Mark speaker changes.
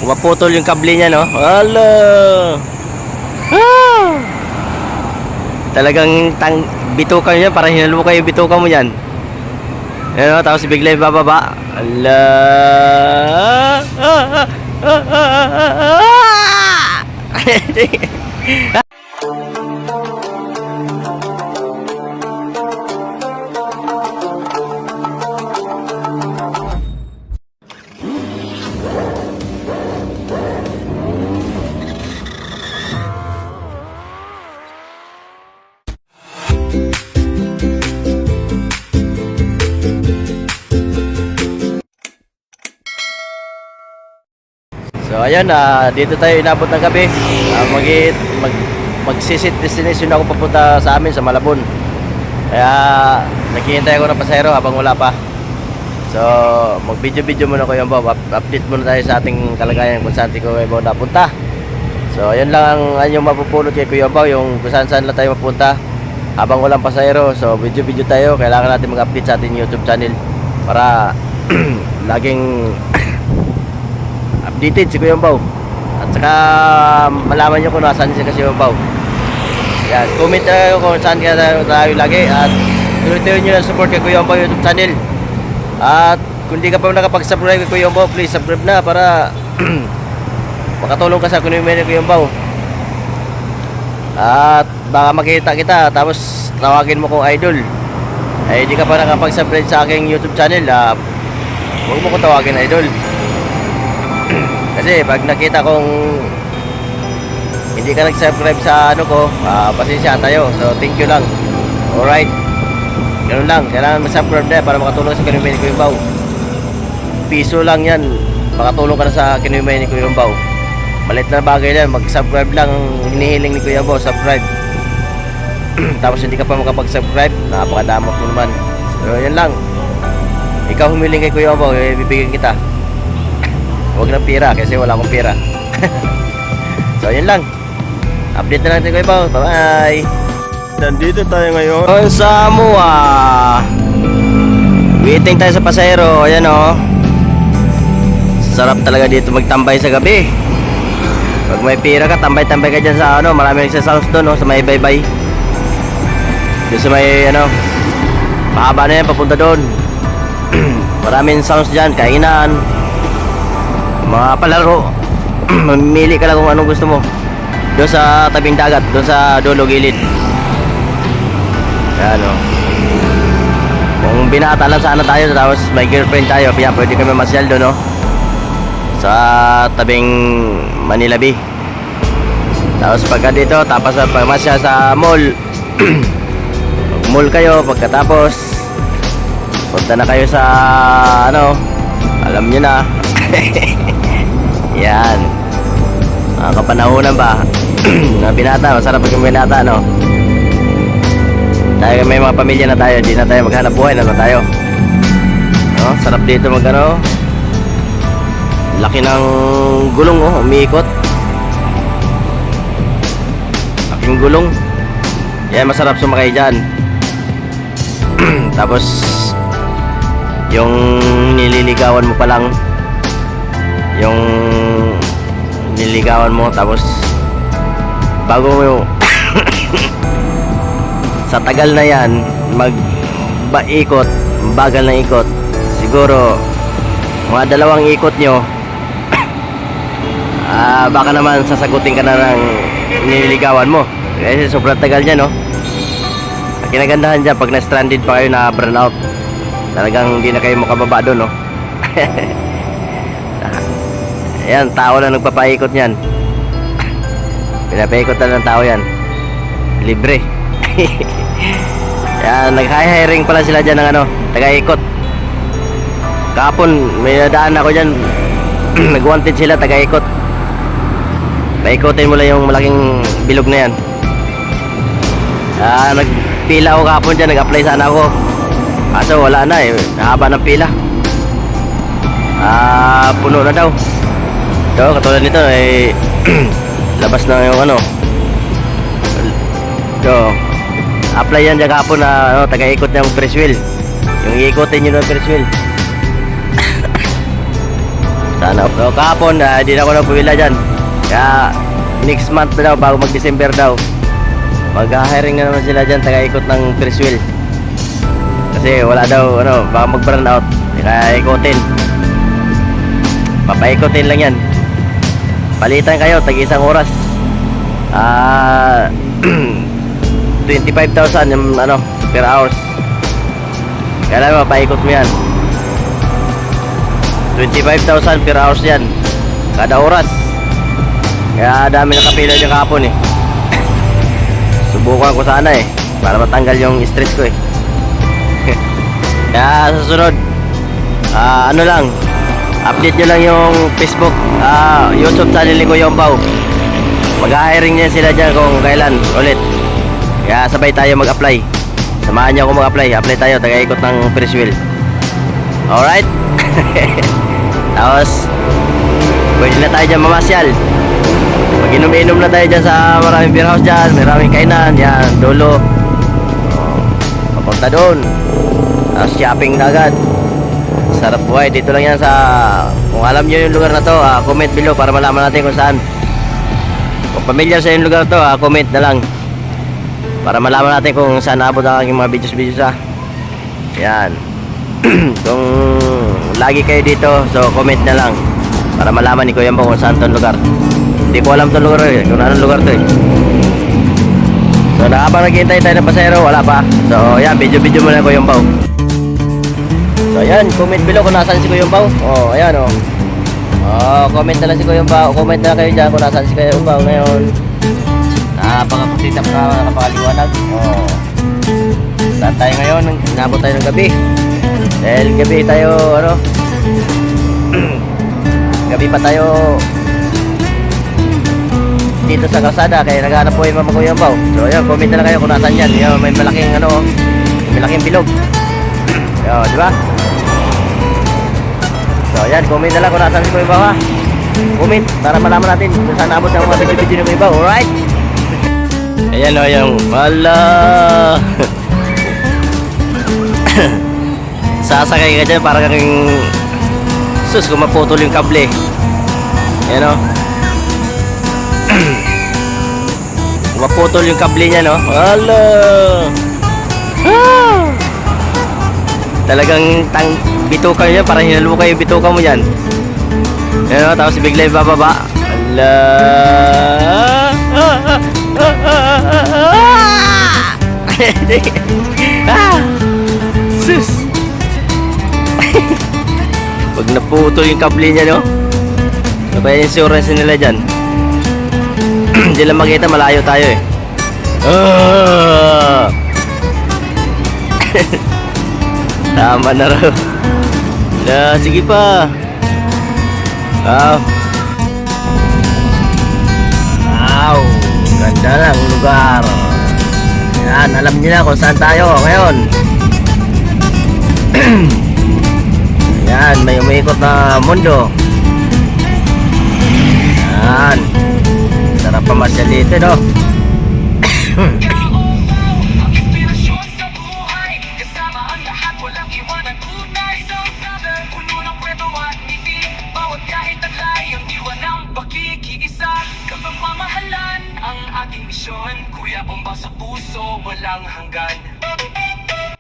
Speaker 1: Maputol yung kable niya, no? Hala! Ah! Talagang bitukan niya, parang hinalukay yung bitukan mo yan. Ano, tapos bigla yung bababa. Hala! So ayan, dito tayo inabot ng gabi. Magsisit destination ako papunta sa amin sa Malabon. Kaya naghihintay ako ng pasahero habang wala pa. So mag-video muna ko yung Bob. Update muna tayo sa ating kalagayan kung saan ko Bob napunta. So ayan lang ang yung mapupulot kay Kuya Bob, yung kung saan lang tayo mapunta habang walang pasahero. So video tayo. Kailangan natin mag-update sa ating YouTube channel para laging updated si Kuya Bao. At saka malaman nyo kung nasaan si Kuya Bao. Yan, comment tayo kung saan kaya tayo lagi. At tuloy-tuloy nyo lang support kay Kuya Bao YouTube channel. At kung di ka pa nakapag-subscribe kay Kuya Bao, please subscribe na para makatulong ka sa kunomenya ni Kuya Bao. At baka makita kita tapos tawagin mo kong idol. Ay di ka pa nakapag-subscribe sa aking YouTube channel, huwag mo ko tawagin idol. Kasi pag nakita kong hindi ka nag-subscribe sa ano ko, pasensya tayo. So thank you lang. Alright, ganun lang, kailangan mag-subscribe na para makatulong sa kinumpay ni Kuya Bao. Piso lang yan, makatulong ka na sa kinumpay ni Kuya Bao. Malit na bagay yan, mag-subscribe lang ang hinihiling ni Kuya Bao, subscribe. Tapos hindi ka pa makapag-subscribe, napakadamot mo naman. So yan lang, ikaw humiling kay Kuya Bao, bibigyan kita. Huwag ng pira kasi wala akong pira. So yun lang, update na natin Kuya Bao. Bye bye. Nandito tayo ngayon sa Mua. Waiting tayo sa pasahero. Ayan o, sarap talaga dito magtambay sa gabi. Pag may pira ka, tambay-tambay ka dyan sa ano, marami nagsasounds doon, no, sa may baybay. Doon sa may ano, mahaba na yan papunta doon. Maraming sounds dyan, kainan, mga palaro. Mamili ka lang kung anong gusto mo. Doon sa tabing dagat, doon sa dulo gilid. Yan o. Kung binata lang sana tayo, tapos may girlfriend tayo, pwede kami masyal doon, no, sa tabing Manila Bay. Tapos pagka dito, tapos pagmasya sa mall. Mall kayo, pagkatapos punta na kayo sa ano, alam nyo na. Yan, mga kapanahonan ba na binata, masarap pag yung binata, no? Tayo may mga pamilya na tayo, di na tayo maghanap buhay na tayo, no? Sarap dito mag ano, laki ng gulong, oh, umiikot. Laking gulong. Yan, masarap sumakay dyan. Tapos yung nililigawan mo pa lang, yung nililigawan mo, tapos bago mo yung sa tagal na yan ikot, bagal na ikot, siguro mga 2 ikot nyo, baka naman sasagutin ka na ng nililigawan mo kasi sobrang tagal niya, no? Ang kinagandahan dyan, pag na-stranded pa kayo, na burn out, talagang hindi na kayo makababa doon, no? Ayan, tao lang nagpapaikot niyan. Pinapaikot na ng tao yan, libre. Yan, nag-hiring pala sila dyan ng ano, taga-ikot. Kahapon may nadaan ako dyan. Nag-wanted sila, taga-ikot. Paikotin mo lang yung malaking bilog na yan. Nagpila ako kahapon dyan, nag-apply sana ako, kaso wala na eh, haba ng pila. Puno na daw. Ito, katulad nito eh, labas na yung ano. Ito, apply yan dyan kahapon na ano, taga-ikot ng press wheel. Yung iikotin nyo ng press wheel. Sana. So kahapon, di na ako nagpumila dyan. Kaya next month na daw, bago mag-December daw, mag-hiring na naman sila dyan, taga-ikot ng Ferris wheel. Kasi wala daw, baka mag-burn out. Kaya ikutin. Papaikutin lang yan. Palitan kayo, tag-isang oras. 25,000 yung per hours. Kailangan mapaikot mo yan. 25,000 per hours yan kada oras. Kaya dami nakapila dyan kahapon eh. Subukan ko sana eh, para matanggal yung stress ko eh. Kaya susunod, lang, update nyo lang yung Facebook, YouTube channel ni Kuya Umpaw. Mag-hiring niya sila dyan kung kailan ulit. Kaya sabay tayo mag-apply. Samahan niyo ako mag-apply. Apply tayo, taga-ikot ng Ferris wheel. Alright. Tapos pwede na tayo dyan mamasyal. Mag-inom-inom na tayo dyan sa maraming beer house dyan, maraming kainan. Yan, dulo. Papunta doon. Tapos shopping na agad. Sarap buhay. Dito lang yan sa, kung alam nyo yung lugar na to, comment below para malaman natin kung saan. Kung familiar sa yung lugar to, comment na lang para malaman natin kung saan naabot ang aking mga videos yan. Kung lagi kayo dito, so comment na lang para malaman ni Kuya Umpaw kung saan tong lugar. Hindi ko alam tong lugar eh, kung anong lugar to eh. So habang naghihintay tayo ng pasahero, wala pa. So yan, video muna Kuya Umpaw. So ayan, comment below kung nasaan si Kuya Umpaw. Oh, ayan oh. Comment na lang si Kuya Umpaw. Comment na lang kayo dyan kung nasaan si Kuya Umpaw ngayon. Napakapagtitap ka, napakaliwanag. Saan tayo ngayon? Inabot tayo ng gabi. Dahil gabi tayo, gabi pa tayo dito sa kalsada, kaya naghanap po yung mga Kuya Umpaw. So yun, comment na lang kayo kung nasaan yan. Yun, may malaking malaking bilog. Yun, di ba? So yan, comment na lang kung nasaan si Kuya Umpaw ha. Comment para malaman natin kung saan naabot ng mga video ng Kuya Umpaw. Alright? Ayan o, yung wala. Sasakay ka dyan para kang sus kung maputol yung kable. Ayan o. Kung maputol yung kable niya, no? Wala. Talagang bitukan niya, parang hinaluka yung bitukan mo dyan. Ayan o, tapos bigla yung bababa. Wala. Sus. Pag naputol yung kable niya, no? Ano ba yung insurance nila dyan? Hindi lang makita, malayo tayo eh. Tama na raw. Sige pa. Wow, ganda ng lugar. Yan, alam niyo na kung saan tayo ngayon. Yan, may umiikot na mundo. Yan, sarap pamasyal dito, no?
Speaker 2: Ang ating misyon, Kuya Umpaw sa puso, walang hanggan.